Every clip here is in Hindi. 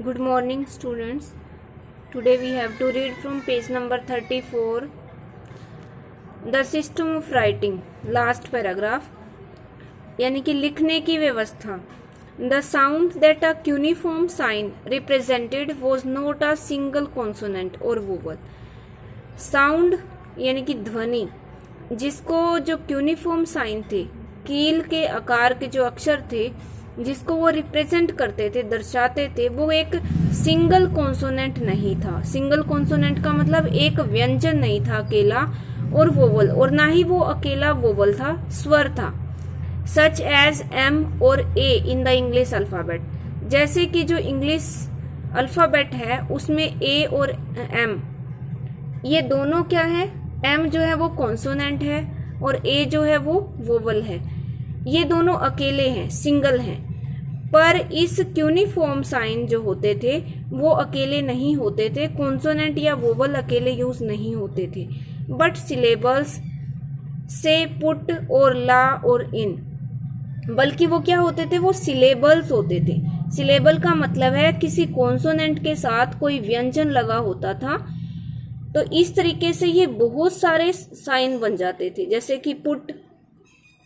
Good morning, students. Today we have to read from page number 34. The system of writing. Last paragraph. यानी कि लिखने की व्यवस्था. The sound that a cuneiform sign represented was not a single consonant or vowel. Sound यानी कि ध्वनि, जिसको जो क्यूनिफॉर्म साइन थे, कील के आकार के जो अक्षर थे जिसको वो रिप्रेजेंट करते थे, दर्शाते थे, वो एक सिंगल कॉन्सोनेंट नहीं था. सिंगल कॉन्सोनेंट का मतलब एक व्यंजन नहीं था अकेला, और वोवल, और ना ही वो अकेला वोवल था, स्वर था. सच एज एम और ए इन द इंग्लिश अल्फाबेट. जैसे कि जो इंग्लिश अल्फाबेट है उसमें ए और एम ये दोनों क्या है, एम जो है वो कॉन्सोनेंट है और ए जो है वो वोवल है. ये दोनों अकेले हैं, सिंगल हैं. पर इस क्यूनिफॉर्म साइन जो होते थे वो अकेले नहीं होते थे, कॉन्सोनेंट या वोवल अकेले यूज नहीं होते थे. बट सिलेबल्स से पुट और ला और इन, बल्कि वो क्या होते थे, वो सिलेबल्स होते थे. सिलेबल का मतलब है किसी कॉन्सोनेंट के साथ कोई व्यंजन लगा होता था. तो इस तरीके से ये बहुत सारे साइन बन जाते थे. जैसे कि पुट,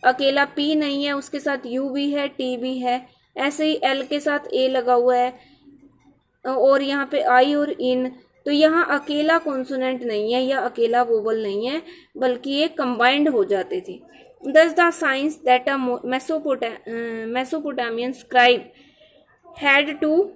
अकेला पी नहीं है, उसके साथ यू भी है, टी भी है. ऐसे ही एल के साथ ए लगा हुआ है, और यहाँ पे आई और इन. तो यहाँ अकेला कॉन्सोनेंट नहीं है या अकेला वोवल नहीं है, बल्कि ये कंबाइंड हो जाते थे. Thus the signs that a Mesopotamian scribe had to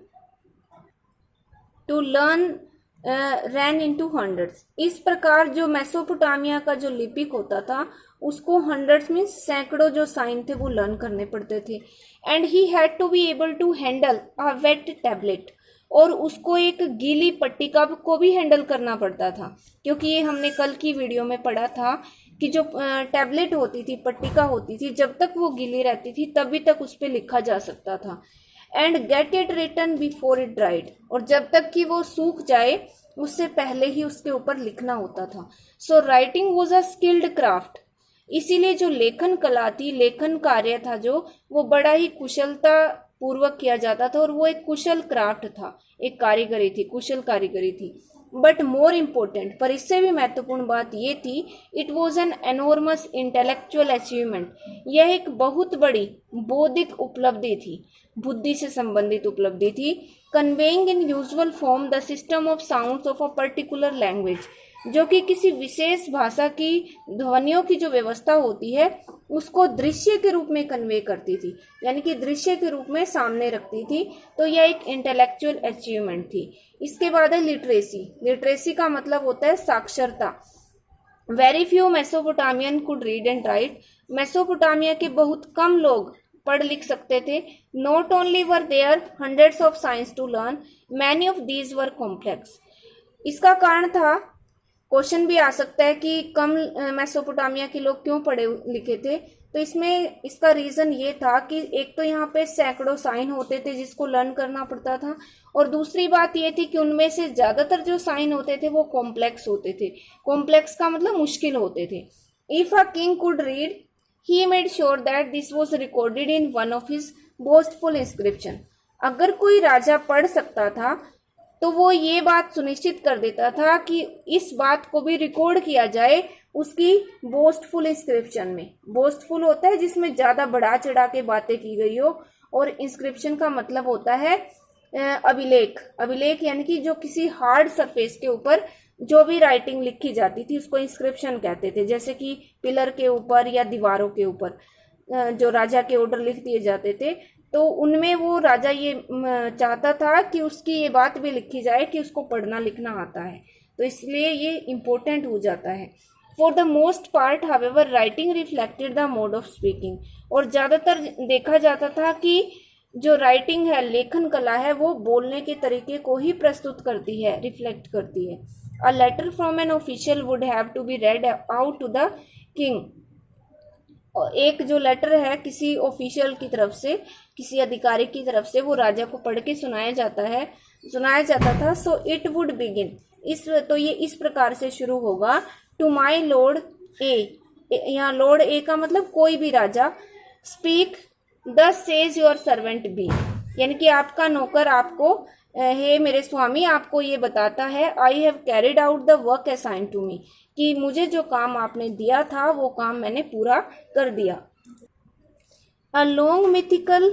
learn ran into hundreds. इस प्रकार जो मेसोपोटामिया का जो लिपिक होता था उसको हंड्रेड्स में सैकड़ों जो साइन थे वो लर्न करने पड़ते थे. And he had to be able to handle a wet tablet, और उसको एक गीली पट्टिका को भी हैंडल करना पड़ता था, क्योंकि ये हमने कल की वीडियो में पढ़ा था कि जो टैबलेट होती थी, पट्टिका होती थी, जब तक वो गीली रहती थी तभी तक उस पर लिखा जा सकता था. And get it written before it dried, और जब तक कि वो सूख जाए उससे पहले ही उसके ऊपर लिखना होता था. So writing was a skilled craft. इसीलिए जो लेखन कला थी, लेखन कार्य था जो, वो बड़ा ही कुशलता पूर्वक किया जाता था, और वो एक कुशल क्राफ्ट था, एक कारीगरी थी, कुशल कारीगरी थी. बट मोर इम्पोर्टेंट, पर इससे भी महत्वपूर्ण बात ये थी, it was an enormous intellectual achievement. यह एक बहुत बड़ी बौद्धिक उपलब्धि थी, बुद्धि से संबंधित उपलब्धि थी. Conveying in usual form the system of sounds of a particular language, जो कि किसी विशेष भाषा की ध्वनियों की जो व्यवस्था होती है उसको दृश्य के रूप में कन्वे करती थी, यानी कि दृश्य के रूप में सामने रखती थी. तो यह एक इंटेलेक्चुअल अचीवमेंट थी. इसके बाद है लिटरेसी. लिटरेसी का मतलब होता है साक्षरता. Very few Mesopotamians could read and write. Mesopotamia के बहुत कम लोग पढ़ लिख सकते थे. Not only were there hundreds of signs to learn, many of these were complex. इसका कारण था, क्वेश्चन भी आ सकता है कि कम मेसोपोटामिया के लोग क्यों पढ़े लिखे थे. तो इसमें इसका रीजन ये था कि एक तो यहाँ पे सैकड़ों साइन होते थे जिसको लर्न करना पड़ता था, और दूसरी बात ये थी कि उनमें से ज्यादातर जो साइन होते थे वो कॉम्प्लेक्स होते थे. कॉम्प्लेक्स का मतलब मुश्किल होते थे. If a king could read, he made sure that this was recorded in one of his boastful inscription. अगर कोई राजा पढ़ सकता था तो वो ये बात सुनिश्चित कर देता था कि इस बात को भी रिकॉर्ड किया जाए उसकी बोस्टफुल इंस्क्रिप्शन में. बोस्टफुल होता है जिसमें ज्यादा बढ़ा चढ़ा के बातें की गई हो, और इंस्क्रिप्शन का मतलब होता है अभिलेख. अभिलेख यानी कि जो किसी हार्ड सरफेस के ऊपर जो भी राइटिंग लिखी जाती थी उसको इंस्क्रिप्शन कहते थे. जैसे कि पिलर के ऊपर या दीवारों के ऊपर जो राजा के ऑर्डर लिख दिए जाते थे, तो उनमें वो राजा ये चाहता था कि उसकी ये बात भी लिखी जाए कि उसको पढ़ना लिखना आता है. तो इसलिए ये इम्पोर्टेंट हो जाता है. For the most part however writing reflected the mode of speaking. और ज़्यादातर देखा जाता था कि जो राइटिंग है, लेखन कला है, वो बोलने के तरीके को ही प्रस्तुत करती है, रिफ्लेक्ट करती है. A letter from an official would have to be read out to the king. एक जो लेटर है किसी ऑफिशियल की तरफ से, किसी अधिकारी की तरफ से, वो राजा को पढ़ के सुनाया जाता था. सो इट वुड बिगिन, तो ये इस प्रकार से शुरू होगा. टू माई लॉर्ड ए, यहाँ लॉर्ड ए का मतलब कोई भी राजा. स्पीक दस सेज योर सर्वेंट बी. यानी कि आपका नौकर आपको हे मेरे स्वामी आपको ये बताता है, I have carried out the work assigned to me, कि मुझे जो काम आपने दिया था वो काम मैंने पूरा कर दिया। A long mythical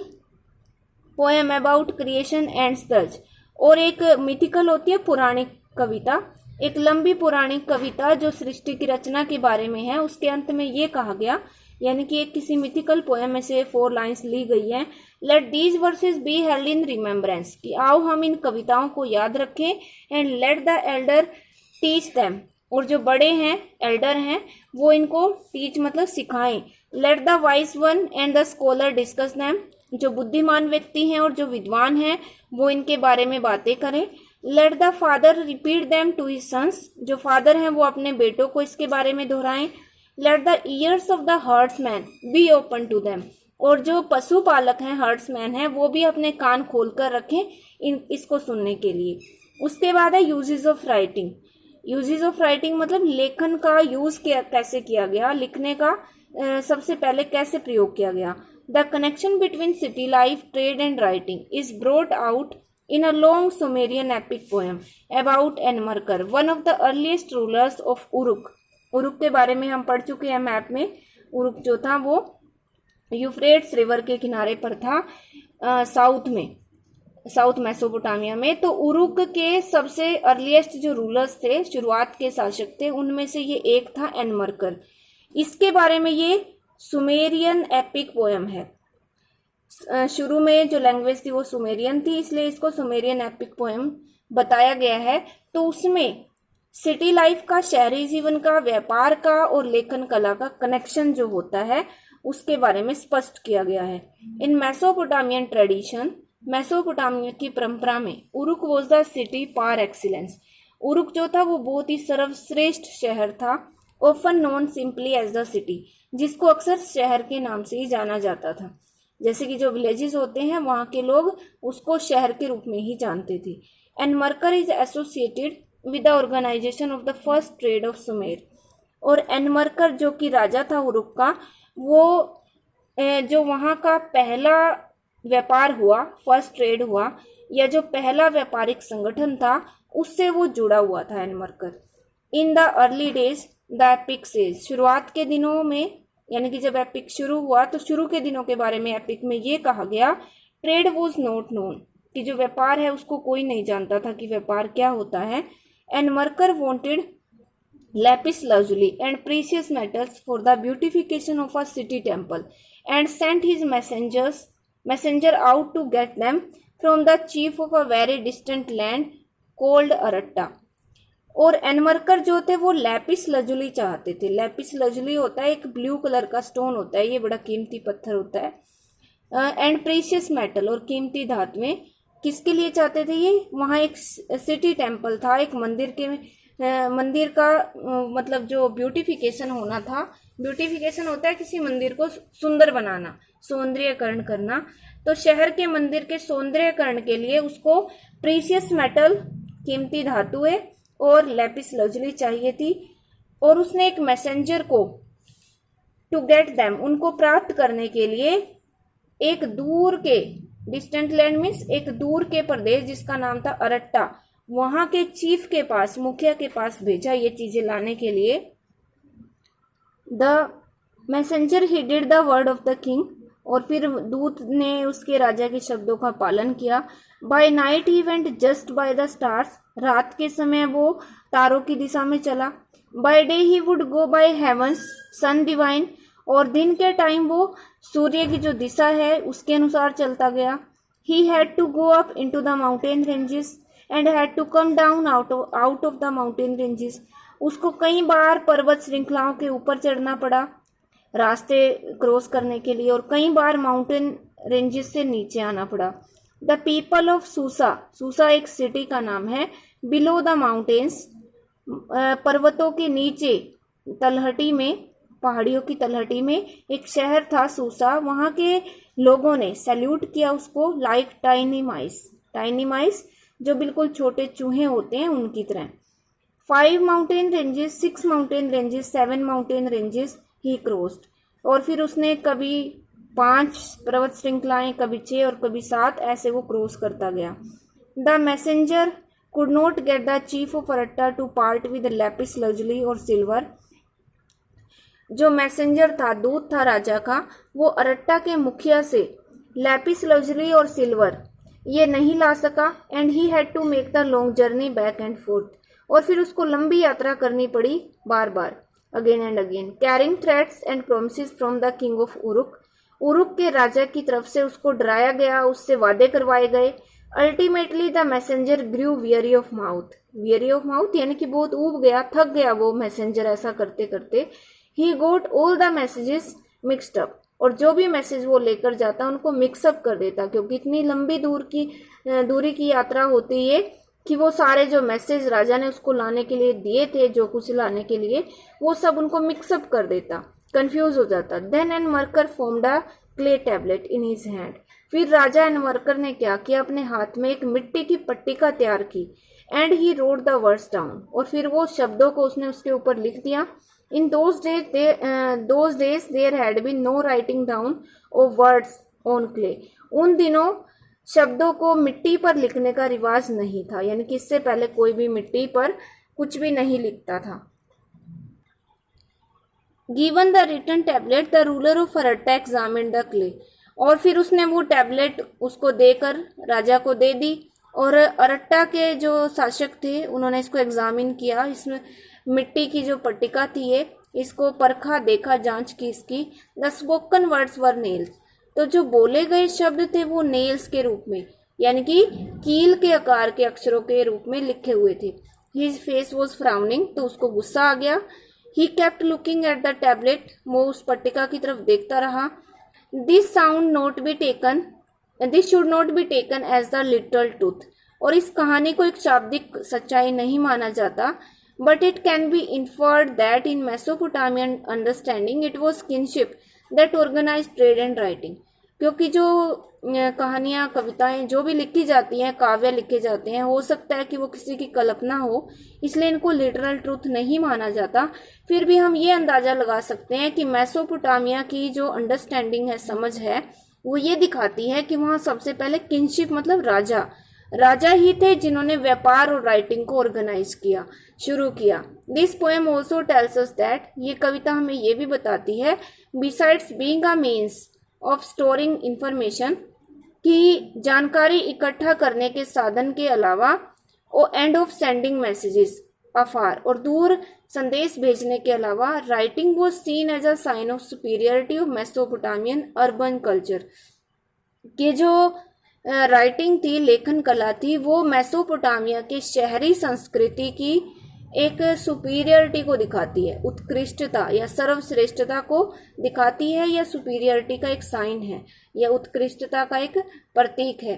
poem about creation ends दज, और एक मिथिकल होती है पुराणिक कविता, एक लंबी पुराणिक कविता जो सृष्टि की रचना के बारे में है, उसके अंत में ये कहा गया, यानी कि एक किसी मिथिकल पोएम में से 4 लाइंस ली गई हैं, let these versus be held in remembrance, कि आओ हम इन कविताओं को याद रखें, and let the Elder teach them, और जो बड़े हैं एल्डर हैं वो इनको टीच मतलब सिखाएं, let the wise one and the scholar discuss them, जो बुद्धिमान व्यक्ति हैं और जो विद्वान हैं वो इनके बारे में बातें करें, let the father repeat them to his sons, जो फादर हैं वो अपने बेटों को इसके बारे में दोहराएं, let the ears of the herdsman be open to them, और जो पशुपालक हैं हर्ड्समैन हैं वो भी अपने कान खोलकर रखें इसको सुनने के लिए। उसके बाद है uses of writing. Uses of writing मतलब लेखन का यूज कैसे किया गया, लिखने का सबसे पहले कैसे प्रयोग किया गया। The connection between city life, trade and writing is brought out in a long Sumerian epic poem about Enmerkar, one of the earliest rulers of Uruk। Uruk के बारे में हम पढ़ चुके हैं मैप में। उरुक जो था वो यूफ्रेट्स रिवर के किनारे पर था, साउथ मेसोपोटामिया में। तो उरुक के सबसे अर्लीस्ट जो रूलर्स थे, शुरुआत के शासक थे, उनमें से ये एक था एनमरकर। इसके बारे में ये सुमेरियन एपिक पोएम है। शुरू में जो लैंग्वेज थी वो सुमेरियन थी, इसलिए इसको सुमेरियन एपिक पोएम बताया गया है। तो उसमें सिटी लाइफ का, शहरी जीवन का, व्यापार का और लेखन कला का कनेक्शन जो होता है उसके बारे में स्पष्ट किया गया है। इन मेसोपोटामियन ट्रेडिशन, मेसोपोटामिया की परंपरा में Uruk was the city par excellence. Uruk जो था वो बहुत ही सर्वश्रेष्ठ शहर था, often known simply as the city, जिसको अक्सर शहर के नाम से ही जाना जाता था। जैसे कि जो विलेजेस होते हैं वहां के लोग उसको शहर के रूप में ही जानते थे। Enmerkar is associated with the organisation of the first trade of Sumer, और एनमरकर जो कि राजा था उरुक का, वो जो वहां का पहला व्यापार हुआ, फर्स्ट ट्रेड हुआ, या जो पहला व्यापारिक संगठन था उससे वो जुड़ा हुआ था Enmerkar. In the early days the epic says, शुरुआत के दिनों में, यानी कि जब एपिक शुरू हुआ तो शुरू के दिनों के बारे में एपिक में ये कहा गया, ट्रेड वॉज नॉट नोन, कि जो व्यापार है उसको कोई नहीं जानता था कि व्यापार क्या होता है। Enmerkar wanted lapis lazuli and precious metals for the beautification of a city temple and sent his messenger out to get them from the chief of a very distant land called Aratta. और एनमरकर जो थे वो लैपिस लजुली चाहते थे। लैपिस लजुली होता है एक ब्लू कलर का स्टोन होता है, ये बड़ा कीमती पत्थर होता है। एंड प्रीशियस मेटल, और कीमती धातुएं किसके लिए चाहते थे ये? वहाँ एक सिटी टेम्पल था, एक मंदिर का मतलब जो ब्यूटिफिकेशन होना था। ब्यूटिफिकेशन होता है किसी मंदिर को सुंदर बनाना, सौंदर्यकरण करना। तो शहर के मंदिर के सौंदर्यकरण के लिए उसको प्रीशियस मेटल, कीमती धातुएं और लैपिस लजुली चाहिए थी। और उसने एक मैसेंजर को, टू गेट देम, उनको प्राप्त करने के लिए एक दूर के, डिस्टेंट लैंड मीन्स एक दूर के प्रदेश जिसका नाम था अरट्टा, वहां के चीफ के पास, मुखिया के पास भेजा ये चीजें लाने के लिए। The messenger he did the word of the king, और फिर दूत ने उसके राजा के शब्दों का पालन किया। By night he went just by the stars, रात के समय वो तारों की दिशा में चला। By day he would go by heaven's sun divine, और दिन के टाइम वो सूर्य की जो दिशा है उसके अनुसार चलता गया। He had to go up into the mountain ranges and had to come down out of the mountain ranges, उसको कई बार पर्वत श्रृंखलाओं के ऊपर चढ़ना पड़ा रास्ते क्रॉस करने के लिए, और कई बार माउंटेन रेंजेस से नीचे आना पड़ा। द पीपल ऑफ सूसा, सूसा एक सिटी का नाम है, बिलो द माउंटेन्स, पर्वतों के नीचे तलहटी में, पहाड़ियों की तलहटी में एक शहर था सूसा। वहां के लोगों ने सैल्यूट किया उसको, like tiny mice, tiny mice जो बिल्कुल छोटे चूहे होते हैं उनकी तरह। 5 mountain ranges, 6 mountain ranges, 7 mountain ranges he crossed, और फिर उसने कभी 5 पर्वत श्रृंखलाएं, कभी 6 और कभी 7, ऐसे वो क्रॉस करता गया। The messenger could not get the chief of Aratta to part with lapis lazuli और सिल्वर। जो मैसेंजर था, दूत था राजा का, वो अरट्टा के मुखिया से लैपिस लजुली और सिल्वर ये नहीं ला सका। And he had to make the long journey back and forth, और फिर उसको लंबी यात्रा करनी पड़ी बार बार, again and again, carrying threats and promises from the king of Uruk. Uruk के राजा की तरफ से उसको डराया गया, उससे वादे करवाए गए। Ultimately the messenger grew weary of mouth. Weary of mouth यानी कि बहुत ऊब गया, थक गया वो मैसेंजर ऐसा करते करते। He got all the messages mixed up, और जो भी मैसेज वो लेकर जाता उनको मिक्सअप कर देता, क्योंकि इतनी लंबी दूरी की यात्रा होती है कि वो सारे जो मैसेज राजा ने उसको लाने के लिए दिए थे, जो कुछ लाने के लिए, वो सब उनको मिक्सअप कर देता, कंफ्यूज हो जाता। Then an worker formed a clay tablet in his hand. फिर राजा एन वर्कर ने क्या किया, अपने हाथ में एक मिट्टी की पट्टिका तैयार की। And he wrote the words down, और फिर वो शब्दों को उसने उसके ऊपर लिख दिया। In those days there had been no writing down of words on clay. उन दिनों शब्दों को मिट्टी पर लिखने का रिवाज नहीं था, यानी कि इससे पहले कोई भी मिट्टी पर कुछ भी नहीं लिखता था। Given the written tablet the ruler of Aratta examined the clay, और फिर उसने वो टैबलेट उसको देकर राजा को दे दी, और अरट्टा के जो शासक थे उन्होंने इसको एग्जामिन किया। इसमें मिट्टी की जो पट्टिका थी ये, इसको परखा, देखा, जांच की इसकी। The spoken words were nails, तो जो बोले गए शब्द थे वो नेल्स के रूप में, यानी कि कील के आकार के अक्षरों के रूप में लिखे हुए थे। हिज फेस वॉज फ्राउनिंग, तो उसको गुस्सा आ गया। He kept looking at the tablet, वो उस पट्टिका की तरफ देखता रहा। This should not be taken as the literal truth, और इस कहानी को एक शाब्दिक सच्चाई नहीं माना जाता। But it can be inferred that in Mesopotamian understanding it was kinship that organised trade and writing, क्योंकि जो कहानियां, कविताएं जो भी लिखी जाती हैं, काव्य लिखे जाते हैं, हो सकता है कि वो किसी की कल्पना हो, इसलिए इनको लिटरल ट्रूथ नहीं माना जाता। फिर भी हम ये अंदाजा लगा सकते हैं कि मेसोपोटामिया की जो अंडरस्टैंडिंग है, समझ है, वो ये दिखाती है कि वहाँ सबसे पहले किनशिप मतलब राजा ही थे जिन्होंने व्यापार और राइटिंग को ऑर्गेनाइज किया, शुरू किया। This poem also tells us that, ये कविता हमें ये भी बताती है, besides being a means of storing information, कि जानकारी इकट्ठा करने के साधन के अलावा, and of sending messages afar, और दूर संदेश भेजने के अलावा, writing was seen as a sign of superiority of Mesopotamian urban culture, कि जो राइटिंग थी, लेखन कला थी, वो मेसोपोटामिया के शहरी संस्कृति की एक सुपीरियरिटी को दिखाती है, उत्कृष्टता या सर्वश्रेष्ठता को दिखाती है, या सुपीरियरिटी का एक साइन है, या उत्कृष्टता का एक प्रतीक है।